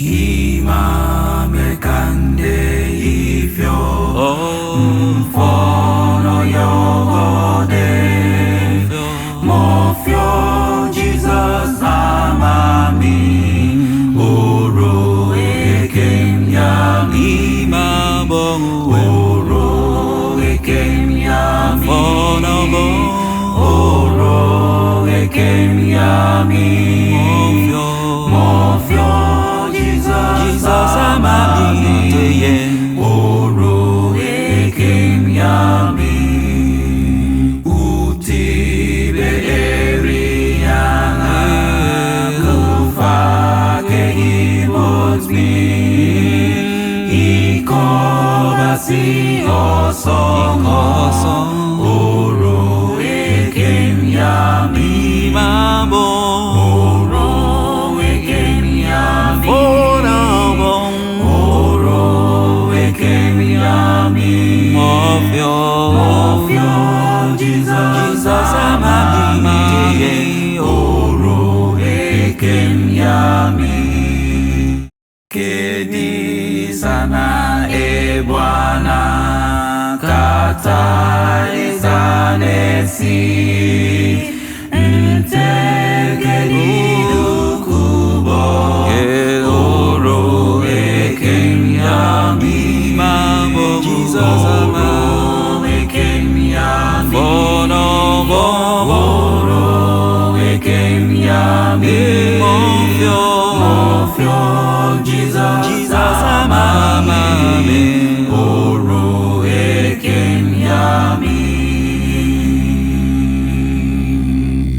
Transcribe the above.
Imame kande ifyo mfono yogode mofyo Jesus amami oro ekemyami imabongu oro ekemyami fonobo oro ekemyami mofyo Jesus amami oro ekemyami utibe eriyanga kufake imotmi ikobasi osongo oro ekemyami mabo oro ekemyami oro ekemyami mofyo Jesus amami oro ekemyami kedi sana Bwana katalizanesi ntegedi dukubo oro ekemyami Jesus oro ekemyami fonobo oro ekemyami mofyo Jesus amami oro ekemyami